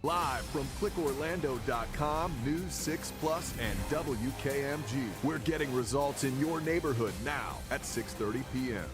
Live from clickorlando.com, News 6 Plus, and WKMG. We're getting results in your neighborhood now at 6:30 p.m.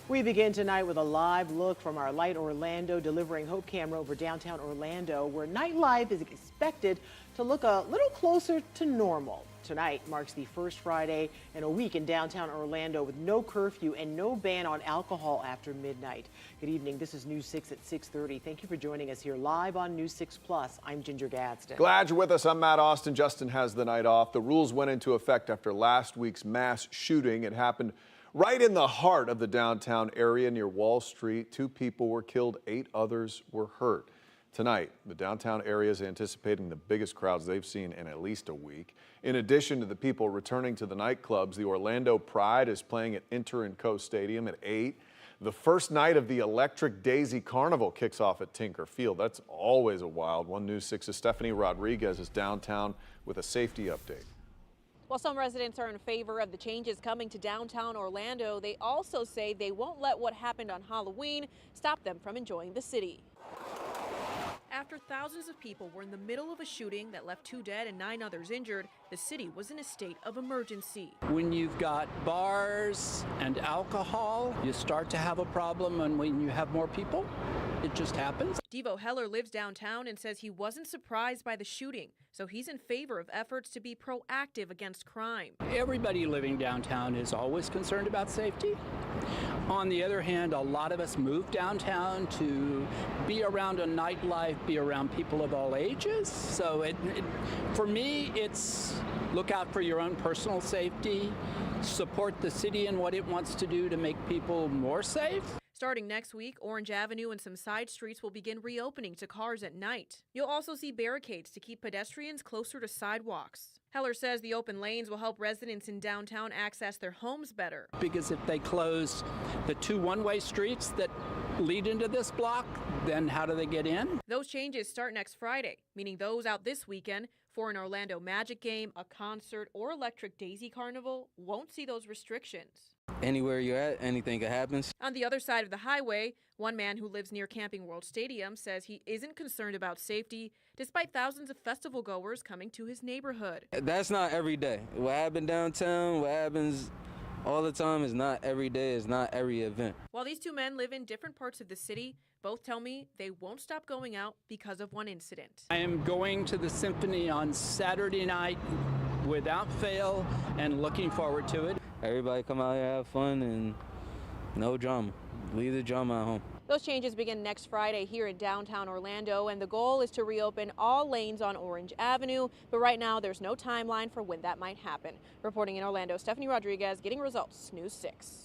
We begin tonight with a live look from our Light Orlando delivering Hope camera over downtown Orlando, where nightlife is expected to look a little closer to normal. Tonight marks the first Friday in a week in downtown Orlando with no curfew and no ban on alcohol after midnight. Good evening. This is News 6 at 6:30. Thank you for joining us here live on News 6 Plus. I'm Ginger Gadsden. Glad you're with us. I'm Matt Austin. Justin has the night off. The rules went into effect after last week's mass shooting. It happened right in the heart of the downtown area near Wall Street. 2 people were killed, 8 others were hurt. Tonight, the downtown area is anticipating the biggest crowds they've seen in at least a week. In addition to the people returning to the nightclubs, the Orlando Pride is playing at Inter & Co Stadium at 8. The first night of the Electric Daisy Carnival kicks off at Tinker Field. That's always a wild one. News 6's Stephanie Rodriguez is downtown with a safety update. While some residents are in favor of the changes coming to downtown Orlando, they also say they won't let what happened on Halloween stop them from enjoying the city. After thousands of people were in the middle of a shooting that left 2 dead and 9 others injured, the city was in a state of emergency. When you've got bars and alcohol, you start to have a problem, and when you have more people, it just happens. Devo Heller lives downtown and says he wasn't surprised by the shooting, so he's in favor of efforts to be proactive against crime. Everybody living downtown is always concerned about safety. On the other hand, a lot of us move downtown to be around a nightlife, be around people of all ages. So for me, it's look out for your own personal safety, support the city and what it wants to do to make people more safe. Starting next week, Orange Avenue and some side streets will begin reopening to cars at night. You'll also see barricades to keep pedestrians closer to sidewalks. Heller says the open lanes will help residents in downtown access their homes better. Because if they close the 2 one-way streets that lead into this block, then how do they get in? Those changes start next Friday, meaning those out this weekend for an Orlando Magic game, a concert, or Electric Daisy Carnival won't see those restrictions. Anywhere you're at, anything can happen. On the other side of the highway, one man who lives near Camping World Stadium says he isn't concerned about safety, despite thousands of festival goers coming to his neighborhood. That's not every day. What happened downtown, what happens all the time is not every day, it's not every event. While these 2 men live in different parts of the city, both tell me they won't stop going out because of one incident. I am going to the symphony on Saturday night without fail and looking forward to it. Everybody come out here, have fun, and no drama. Leave the drama at home. Those changes begin next Friday here in downtown Orlando, and the goal is to reopen all lanes on Orange Avenue. But right now, there's no timeline for when that might happen. Reporting in Orlando, Stephanie Rodriguez, Getting Results, News 6.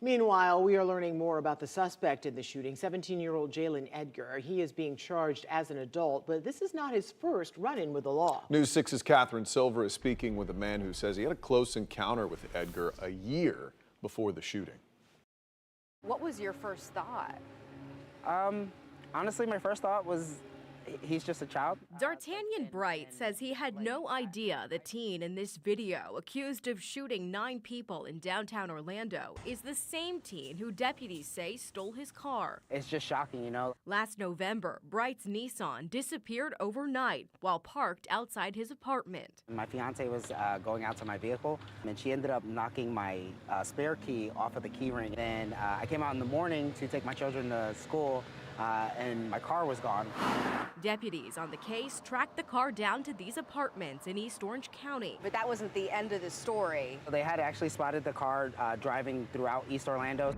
Meanwhile, we are learning more about the suspect in the shooting, 17-year-old Jaylen Edgar. He is being charged as an adult, but this is not his first run-in with the law. News 6's Catherine Silver is speaking with a man who says he had a close encounter with Edgar a year before the shooting. What was your first thought? Honestly, my first thought was he's just a child. D'Artagnan Bright says he had no idea the teen in this video, accused of shooting 9 people in downtown Orlando, is the same teen who deputies say stole his car. It's just shocking, you know. Last November, Bright's Nissan disappeared overnight while parked outside his apartment. My fiance was going out to my vehicle, and she ended up knocking my spare key off of the key ring. Then I came out in the morning to take my children to school, and my car was gone. Deputies on the case tracked the car down to these apartments in East Orange County. But that wasn't the end of the story. They had actually spotted the car driving throughout East Orlando.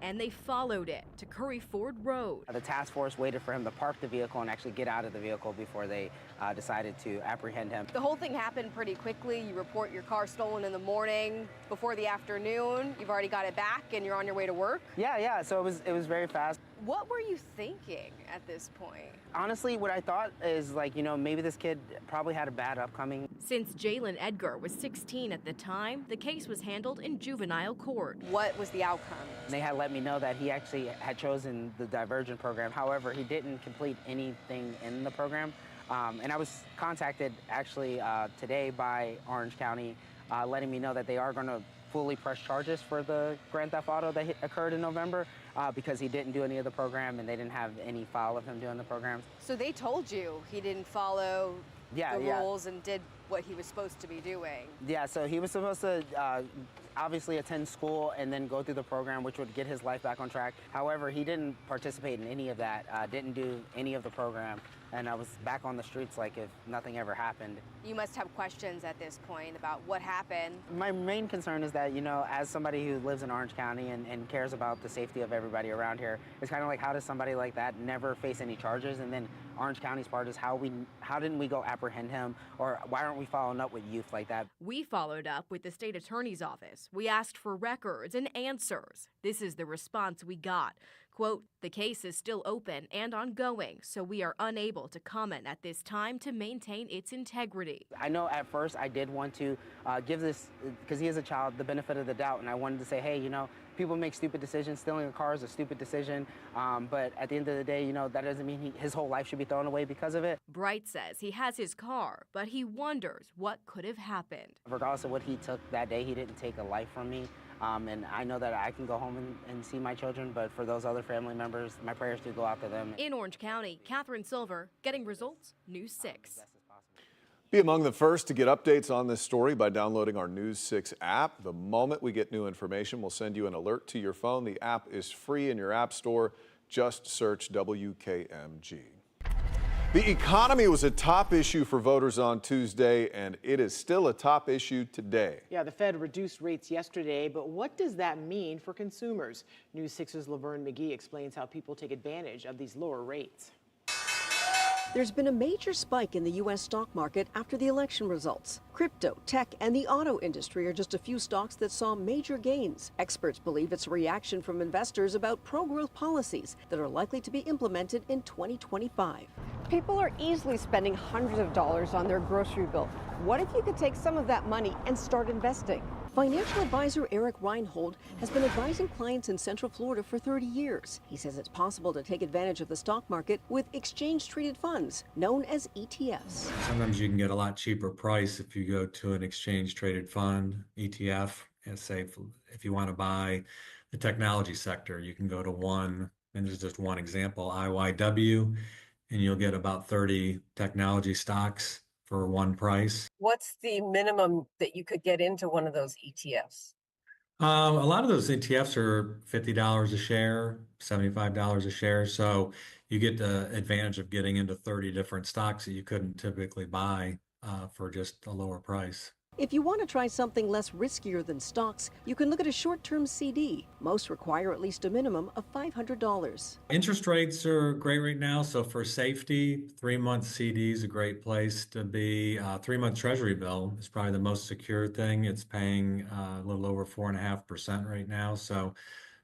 And they followed it to Curry Ford Road. The task force waited for him to park the vehicle and actually get out of the vehicle before they decided to apprehend him. The whole thing happened pretty quickly. You report your car stolen in the morning. Before the afternoon, you've already got it back and you're on your way to work? Yeah, so it was very fast. What were you thinking at this point? Honestly, what I thought is, like, you know, maybe this kid probably had a bad upcoming. Since Jaylen Edgar was 16 at the time, the case was handled in juvenile court. What was the outcome? They had let me know that he actually had chosen the diversion program. However, he didn't complete anything in the program. And I was contacted actually today by Orange County letting me know that they are going to fully press charges for the Grand Theft Auto that occurred in November because he didn't do any of the program and they didn't have any file of him doing the programs. So they told you he didn't follow the rules and did what he was supposed to be doing. Yeah, so he was supposed to obviously attend school and then go through the program, which would get his life back on track. However, he didn't participate in any of that, didn't do any of the program, and I was back on the streets like if nothing ever happened. You must have questions at this point about what happened. My main concern is that, you know, as somebody who lives in Orange County and cares about the safety of everybody around here, it's kind of like, how does somebody like that never face any charges? And then Orange County's part is how didn't we go apprehend him, or why aren't we following up with youth like that? We followed up with the state attorney's office. We asked for records and answers. This is the response we got. Quote, the case is still open and ongoing, so we are unable to comment at this time to maintain its integrity. I know at first I did want to give this, because he is a child, the benefit of the doubt, and I wanted to say, hey, you know, people make stupid decisions. Stealing a car is a stupid decision, but at the end of the day, you know, that doesn't mean his whole life should be thrown away because of it. Bright says he has his car, but he wonders what could have happened. Regardless of what he took that day, he didn't take a life from me. And I know that I can go home and see my children, but for those other family members, my prayers do go out to them. In Orange County, Catherine Silver, Getting Results, News 6. Be among the first to get updates on this story by downloading our News 6 app. The moment we get new information, we'll send you an alert to your phone. The app is free in your app store. Just search WKMG. The economy was a top issue for voters on Tuesday, and it is still a top issue today. Yeah, the Fed reduced rates yesterday, but what does that mean for consumers? News 6's Laverne McGee explains how people take advantage of these lower rates. There's been a major spike in the U.S. stock market after the election results. Crypto, tech, and the auto industry are just a few stocks that saw major gains. Experts believe it's a reaction from investors about pro-growth policies that are likely to be implemented in 2025. People are easily spending hundreds of dollars on their grocery bill. What if you could take some of that money and start investing? Financial advisor Eric Reinhold has been advising clients in Central Florida for 30 years. He says it's possible to take advantage of the stock market with exchange-traded funds, known as ETFs. Sometimes you can get a lot cheaper price if you go to an exchange-traded fund, ETF. And say if you want to buy the technology sector, you can go to one, and there's just one example, IYW, and you'll get about 30 technology stocks for one price. What's the minimum that you could get into one of those ETFs? A lot of those ETFs are $50 a share, $75 a share. So you get the advantage of getting into 30 different stocks that you couldn't typically buy for just a lower price. If you want to try something less riskier than stocks, you can look at a short-term CD. Most require at least a minimum of $500. Interest rates are great right now, so for safety, 3-month CD is a great place to be. 3-month Treasury bill is probably the most secure thing. It's paying a little over 4.5% right now, so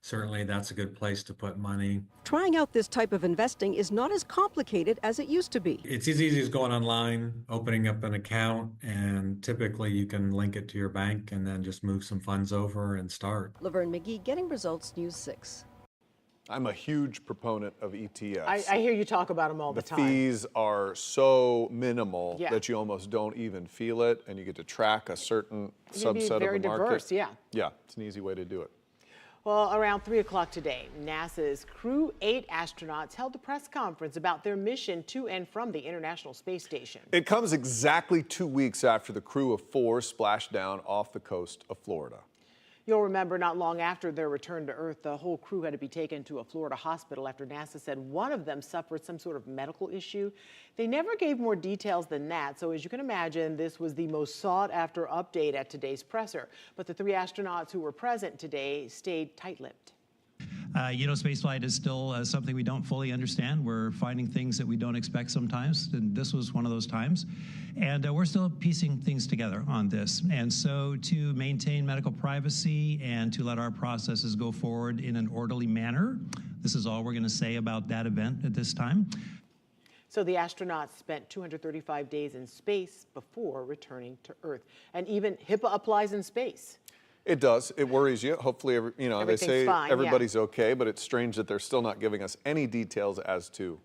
certainly that's a good place to put money. Trying out this type of investing is not as complicated as it used to be. It's as easy as going online, opening up an account, and typically you can link it to your bank and then just move some funds over and start. Laverne McGee, Getting Results, News 6. I'm a huge proponent of ETFs. I hear you talk about them all the time. The fees are so minimal that you almost don't even feel it, and you get to track a certain subset of the market. Diverse, yeah. Yeah, it's an easy way to do it. Well, around 3 o'clock today, NASA's Crew 8 astronauts held a press conference about their mission to and from the International Space Station. It comes exactly 2 weeks after the crew of 4 splashed down off the coast of Florida. You'll remember not long after their return to Earth, the whole crew had to be taken to a Florida hospital after NASA said one of them suffered some sort of medical issue. They never gave more details than that, so as you can imagine, this was the most sought-after update at today's presser. But the 3 astronauts who were present today stayed tight-lipped. Spaceflight is still something we don't fully understand. We're finding things that we don't expect sometimes, and this was one of those times. And we're still piecing things together on this. And so to maintain medical privacy and to let our processes go forward in an orderly manner, this is all we're going to say about that event at this time. So the astronauts spent 235 days in space before returning to Earth. And even HIPAA applies in space. It does. It worries you. Hopefully, they say fine, everybody's okay, but it's strange that they're still not giving us any details as to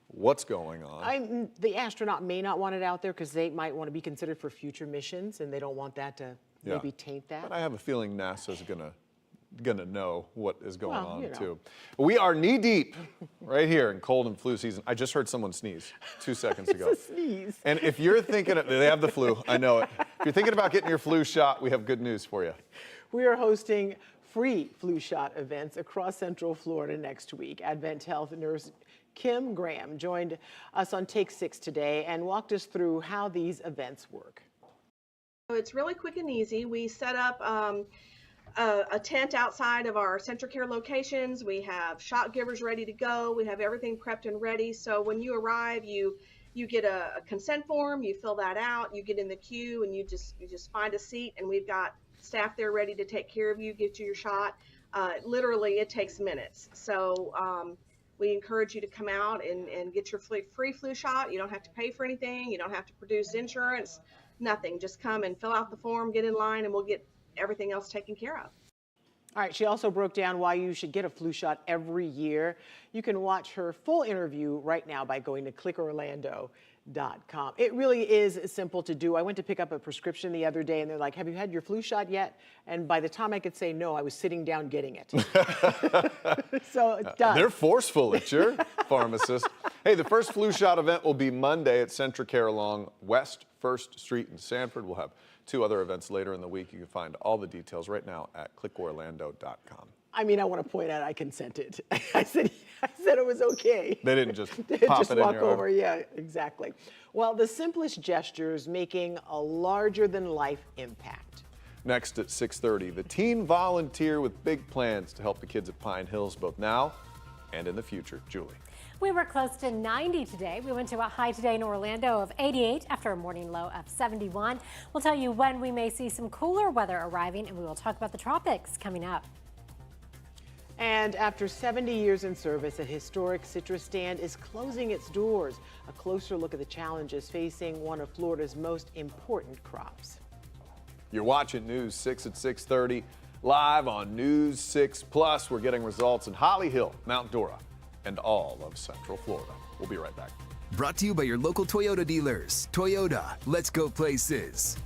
what's going on. The astronaut may not want it out there because they might want to be considered for future missions, and they don't want that to, maybe taint that. But I have a feeling NASA's gonna know what is going on you know. too. We are knee deep right here in cold and flu season. I just heard someone sneeze 2 seconds ago. It's a sneeze. And if you're thinking, they have the flu, I know it. If you're thinking about getting your flu shot, we have good news for you. We are hosting free flu shot events across Central Florida next week. Advent Health nurse Kim Graham joined us on Take 6 today and walked us through how these events work. It's really quick and easy. We set up a tent outside of our Central Care locations. We have shot givers ready to go. We have everything prepped and ready. So when you arrive, you get a consent form, you fill that out, you get in the queue, and you just find a seat, and we've got staff there ready to take care of you, get you your shot. Literally, it takes minutes. So we encourage you to come out and get your free flu shot. You don't have to pay for anything. You don't have to produce insurance, nothing. Just come and fill out the form, get in line, and we'll get everything else taken care of. All right, she also broke down why you should get a flu shot every year. You can watch her full interview right now by going to clickorlando.com. It really is simple to do. I went to pick up a prescription the other day and they're like, have you had your flu shot yet? And by the time I could say no, I was sitting down getting it. So it's done. They're forceful at your pharmacist. Hey, the first flu shot event will be Monday at Central Care along West 1st Street in Sanford. We'll have 2 other events later in the week. You can find all the details right now at clickorlando.com. I mean, I want to point out I consented. I said it was okay. They didn't just Just pop it in walk your over. arm. Yeah, exactly. Well, the simplest gestures making a larger than life impact. Next at 6:30, the teen volunteer with big plans to help the kids at Pine Hills both now and in the future. Julie. We were close to 90 today. We went to a high today in Orlando of 88 after a morning low of 71. We'll tell you when we may see some cooler weather arriving, and we will talk about the tropics coming up. And after 70 years in service, a historic citrus stand is closing its doors. A closer look at the challenges facing one of Florida's most important crops. You're watching News 6 at 6:30 live on News 6 Plus. We're getting results in Holly Hill, Mount Dora, and all of Central Florida. We'll be right back. Brought to you by your local Toyota dealers. Toyota, let's go places.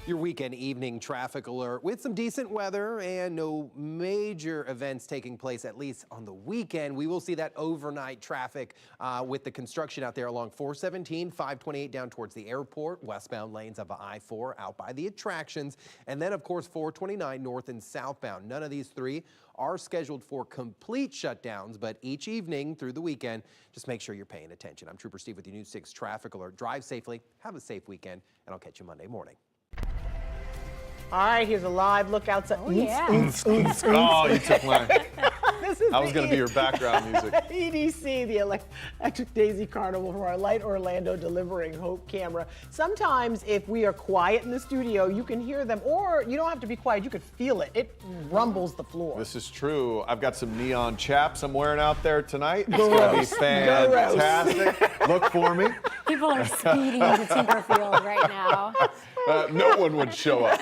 Your weekend evening traffic alert with some decent weather and no major events taking place, at least on the weekend. We will see that overnight traffic with the construction out there along 417, 528 down towards the airport, westbound lanes of I-4 out by the attractions, and then, of course, 429 north and southbound. None of these three are scheduled for complete shutdowns, but each evening through the weekend, just make sure you're paying attention. I'm Trooper Steve with your News 6 traffic alert. Drive safely, have a safe weekend, and I'll catch you Monday morning. All right, here's a live look outside. Oh, yeah. Oh, you took mine. That was going to be your background music. EDC, the Electric Daisy Carnival from our Light Orlando Delivering Hope camera. Sometimes if we are quiet in the studio, you can hear them, or you don't have to be quiet, you can feel it. It rumbles the floor. This is true. I've got some neon chaps I'm wearing out there tonight. It's going to be fantastic. Look for me. People are speeding to Tinkerfield right now. No one would show up.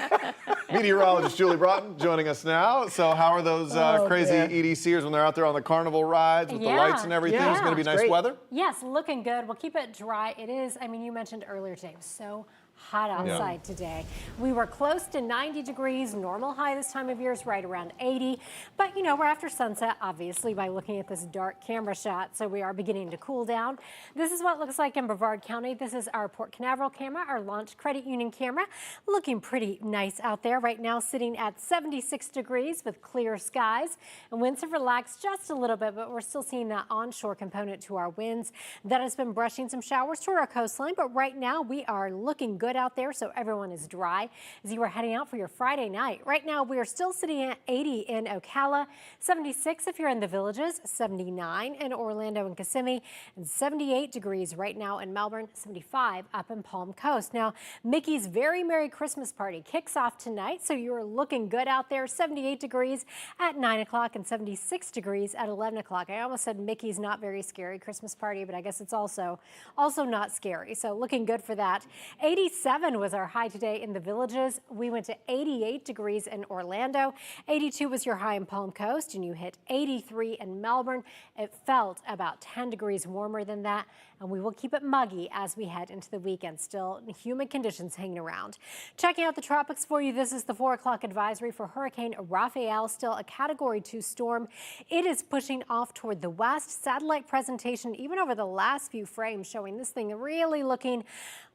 Meteorologist Julie Broughton joining us now. So how are those crazy EDCers when they're out there on the carnival rides with the lights and everything? It's going to be nice weather? Yes, looking good. We'll keep it dry. It is, I mean, you mentioned earlier today, it was so hot outside today. We were close to 90 degrees. Normal high this time of year is right around 80. But, you know, we're after sunset, obviously, by looking at this dark camera shot. So we are beginning to cool down. This is what it looks like in Brevard County. This is our Port Canaveral camera, our Launch Credit Union camera. Looking pretty nice out there right now, sitting at 76 degrees with clear skies. And winds have relaxed just a little bit, but we're still seeing that onshore component to our winds. That has been brushing some showers toward our coastline. But right now, we are looking good out there, so everyone is dry as you are heading out for your Friday night. Right now, we are still sitting at 80 in Ocala, 76 if you're in the Villages, 79 in Orlando and Kissimmee, and 78 degrees right now in Melbourne, 75 up in Palm Coast. Now, Mickey's Very Merry Christmas Party kicks off tonight, so you're looking good out there. 78 degrees at 9 o'clock and 76 degrees at 11 o'clock. I almost said Mickey's Not Very Scary Christmas Party, but I guess it's also not scary, so looking good for that. 87 was our high today in the Villages. We went to 88 degrees in Orlando. 82 was your high in Palm Coast, and you hit 83 in Melbourne. It felt about 10 degrees warmer than that, and we will keep it muggy as we head into the weekend. Still humid conditions hanging around. Checking out the tropics for you, this is the 4 o'clock advisory for Hurricane Rafael, still a Category 2 storm. It is pushing off toward the west. Satellite presentation, even over the last few frames, showing this thing really looking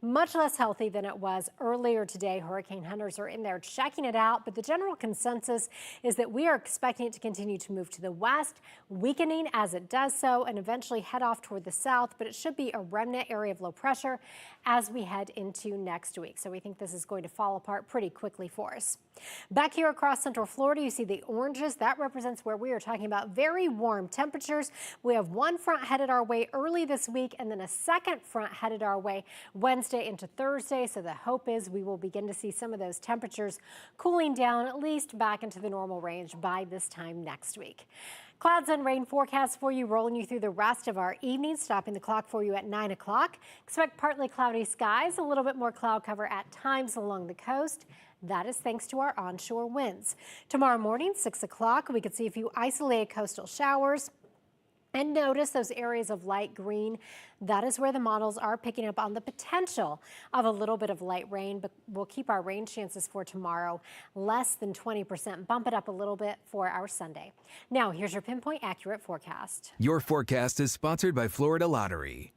much less healthy than it was earlier today. Hurricane hunters are in there checking it out, but the general consensus is that we are expecting it to continue to move to the west, weakening as it does so, and eventually head off toward the south, but it should be a remnant area of low pressure as we head into next week. So we think this is going to fall apart pretty quickly for us. Back here across Central Florida, you see the oranges. That represents where we are talking about very warm temperatures. We have one front headed our way early this week, and then a second front headed our way Wednesday into Thursday. So the hope is we will begin to see some of those temperatures cooling down, at least back into the normal range by this time next week. Clouds and rain forecast for you, rolling you through the rest of our evening, stopping the clock for you at 9 o'clock. Expect partly cloudy skies, a little bit more cloud cover at times along the coast. That is thanks to our onshore winds. Tomorrow morning, 6 o'clock, we could see a few isolated coastal showers. And notice those areas of light green. That is where the models are picking up on the potential of a little bit of light rain, but we'll keep our rain chances for tomorrow less than 20%. Bump it up a little bit for our Sunday. Now, here's your pinpoint accurate forecast. Your forecast is sponsored by Florida Lottery.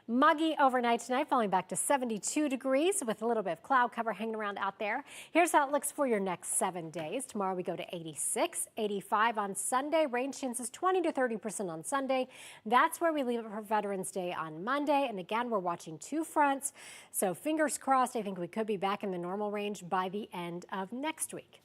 Muggy overnight tonight, falling back to 72 degrees with a little bit of cloud cover hanging around out there. Here's how it looks for your next 7 days. Tomorrow we go to 86, 85 on Sunday. Rain chances 20 to 30% on Sunday. That's where we leave it for Veterans Day on Monday. And again, we're watching 2 fronts. So fingers crossed, I think we could be back in the normal range by the end of next week.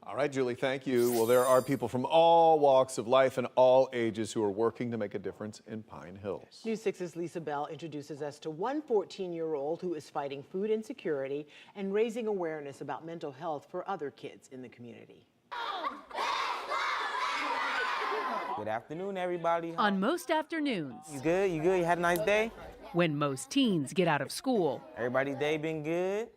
All right, Julie, thank you. Well, there are people from all walks of life and all ages who are working to make a difference in Pine Hills. News 6's Lisa Bell introduces us to one 14-year-old who is fighting food insecurity and raising awareness about mental health for other kids in the community. Good afternoon, everybody. On most afternoons. You good? You good? You had a nice day? When most teens get out of school. Everybody's day been good?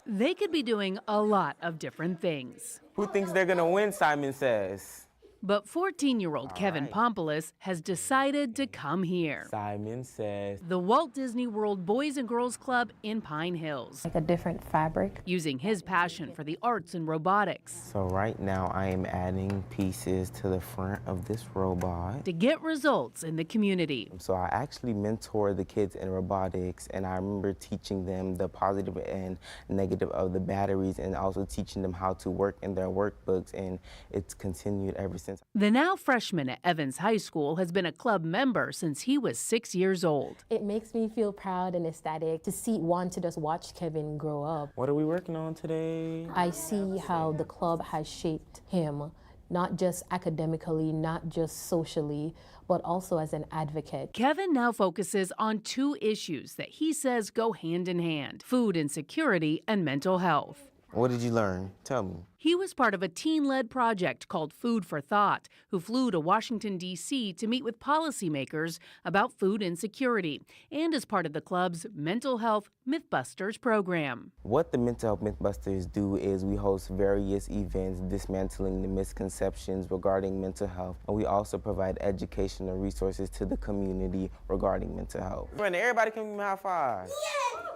They could be doing a lot of different things. Who thinks they're gonna win, Simon says? But 14-year-old Kevin Pompolis has decided to come here. Simon says. The Walt Disney World Boys and Girls Club in Pine Hills. Like a different fabric. Using his passion for the arts and robotics. So right now I am adding pieces to the front of this robot. To get results in the community. So I actually mentor the kids in robotics, and I remember teaching them the positive and negative of the batteries, and also teaching them how to work in their workbooks, and it's continued ever since. The now freshman at Evans High School has been a club member since he was 6 years old. It makes me feel proud and ecstatic to just watch Kevin grow up. What are we working on today? I see how the club has shaped him, not just academically, not just socially, but also as an advocate. Kevin now focuses on 2 issues that he says go hand in hand: food insecurity and mental health. What did you learn? Tell me. He was part of a teen-led project called Food for Thought, who flew to Washington, D.C. to meet with policymakers about food insecurity, and is part of the club's Mental Health Mythbusters program. What the Mental Health Mythbusters do is we host various events dismantling the misconceptions regarding mental health, and we also provide educational resources to the community regarding mental health. Everybody can give me a high five. Yeah.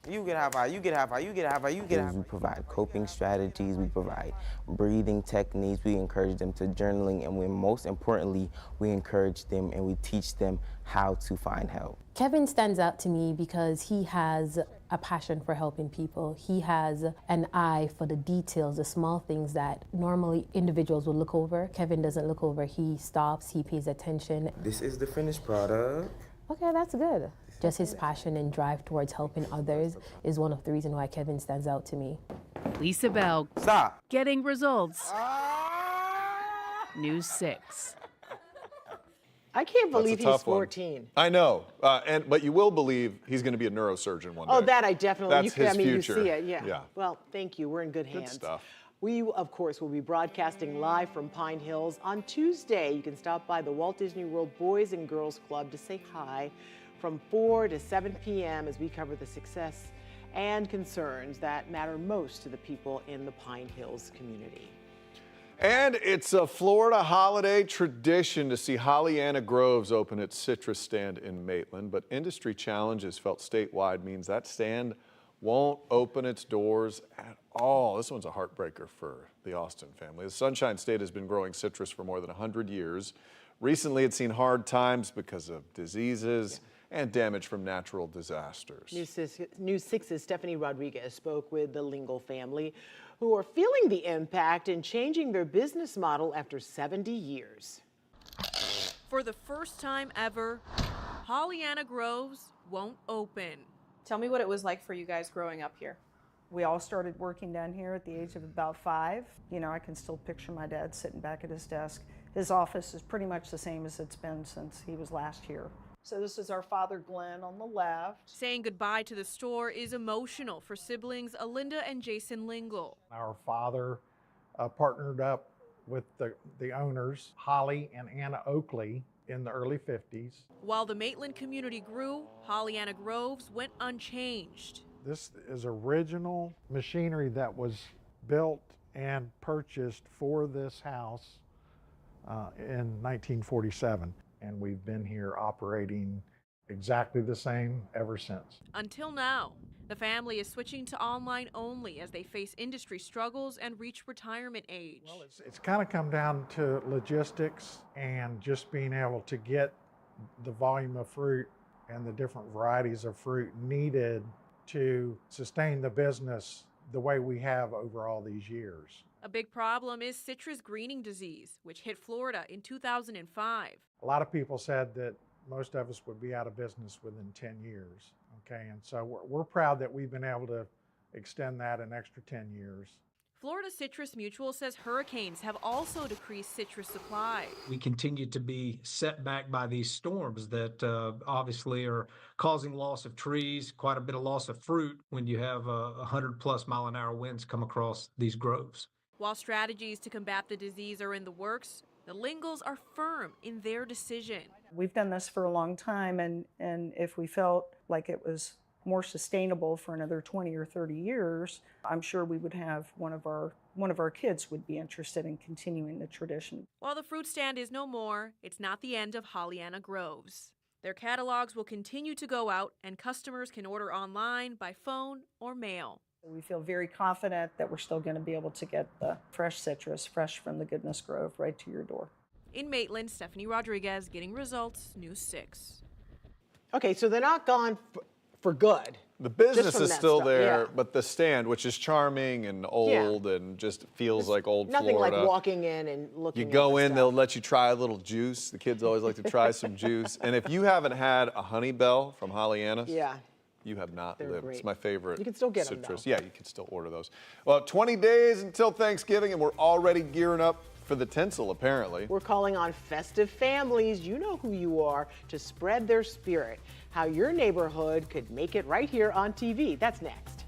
You get high five, you get high five, you get high five, you get high five. We provide coping strategies, we provide breathing techniques, we encourage them to journaling, and most importantly, we encourage them and we teach them how to find help. Kevin stands out to me because he has a passion for helping people. He has an eye for the details, the small things that normally individuals will look over. Kevin doesn't look over, he stops, he pays attention. This is the finished product. Okay, that's good. Just his passion and drive towards helping others is one of the reasons why Kevin stands out to me. Lisa Bell. Stop. Getting results. News 6. I can't believe That's a tough he's 14. One. I know, but you will believe he's going to be a neurosurgeon one day. Oh, that I definitely. That's his future. You see it, yeah. Well, thank you. We're in good hands. Good stuff. We, of course, will be broadcasting live from Pine Hills on Tuesday. You can stop by the Walt Disney World Boys and Girls Club to say hi from 4 to 7 p.m. as we cover the success and concerns that matter most to the people in the Pine Hills community. And it's a Florida holiday tradition to see Holana Groves open its citrus stand in Maitland, but industry challenges felt statewide means that stand won't open its doors at all. This one's a heartbreaker for the Austin family. The Sunshine State has been growing citrus for more than 100 years. Recently, it's seen hard times because of diseases and damage from natural disasters. News 6's Stephanie Rodriguez spoke with the Lingle family, who are feeling the impact and changing their business model after 70 years. For the first time ever, Holana Groves won't open. Tell me what it was like for you guys growing up here. We all started working down here at the age of about 5. You know, I can still picture my dad sitting back at his desk. His office is pretty much the same as it's been since he was last here. So this is our father, Glenn, on the left. Saying goodbye to the store is emotional for siblings Alinda and Jason Lingle. Our father partnered up with the owners, Holly and Anna Oakley, in the early 50s. While the Maitland community grew, Holana Groves went unchanged. This is original machinery that was built and purchased for this house in 1947. And we've been here operating exactly the same ever since. Until now, the family is switching to online only as they face industry struggles and reach retirement age. Well, it's kind of come down to logistics and just being able to get the volume of fruit and the different varieties of fruit needed to sustain the business the way we have over all these years. A big problem is citrus greening disease, which hit Florida in 2005. A lot of people said that most of us would be out of business within 10 years, okay? And so we're proud that we've been able to extend that an extra 10 years. Florida Citrus Mutual says hurricanes have also decreased citrus supply. We continue to be set back by these storms that obviously are causing loss of trees, quite a bit of loss of fruit when you have 100+ mile-an-hour winds come across these groves. While strategies to combat the disease are in the works, the Lingles are firm in their decision. We've done this for a long time, and if we felt like it was more sustainable for another 20 or 30 years, I'm sure we would have one of our one of our kids would be interested in continuing the tradition. While the fruit stand is no more, it's not the end of Holana Groves. Their catalogs will continue to go out, and customers can order online, by phone, or mail. We feel very confident that we're still going to be able to get the fresh citrus, fresh from the Goodness Grove, right to your door. In Maitland, Stephanie Rodriguez, Getting Results, News 6. Okay, so they're not gone for good. The business Just from is that still stuff, there, yeah. but the stand, which is charming and old and just feels like old Nothing Florida. like walking in and looking You at go the in, stuff. they'll let you try a little juice. The kids always like to try some juice. And if you haven't had a honey bell from Holliana's, Yeah. you have not They're lived. great. It's my favorite. You can still get 'em, citrus. though. Yeah, you can still order those. Well, 20 days until Thanksgiving, and we're already gearing up for the tinsel, apparently. We're calling on festive families, you know who you are, to spread their spirit. How your neighborhood could make it right here on TV. That's next.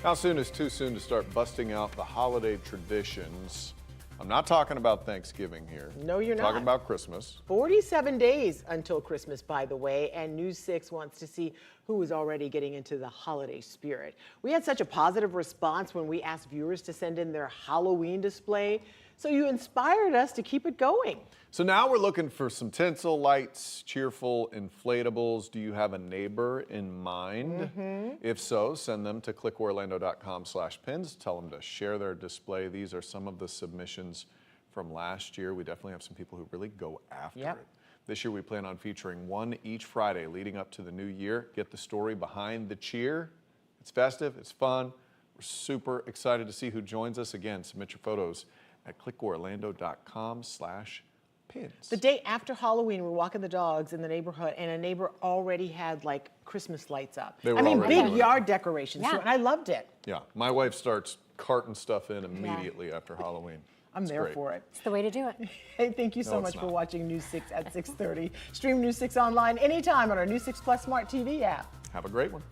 How soon is too soon to start busting out the holiday traditions? I'm not talking about Thanksgiving here. No, you're I'm not. talking about Christmas. 47 days until Christmas, by the way, and News 6 wants to see who is already getting into the holiday spirit. We had such a positive response when we asked viewers to send in their Halloween display, so you inspired us to keep it going. So now we're looking for some tinsel, lights, cheerful inflatables. Do you have a neighbor in mind? If so, send them to clickorlando.com/pins. Tell them to share their display. These are some of the submissions from last year. We definitely have some people who really go after it. This year we plan on featuring one each Friday leading up to the new year. Get the story behind the cheer. It's festive, it's fun. We're super excited to see who joins us. Again, submit your photos at clickorlando.com/pins. The day after Halloween, we're walking the dogs in the neighborhood, and a neighbor already had like Christmas lights up. They were I mean, already big doing it. yard decorations, too, and I loved it. Yeah, my wife starts carting stuff in immediately after Halloween. I'm there for it. It's the way to do it. Hey, thank you so No, much it's for not. watching News 6 at 6:30. Stream News 6 online anytime on our News 6 Plus Smart TV app. Have a great one.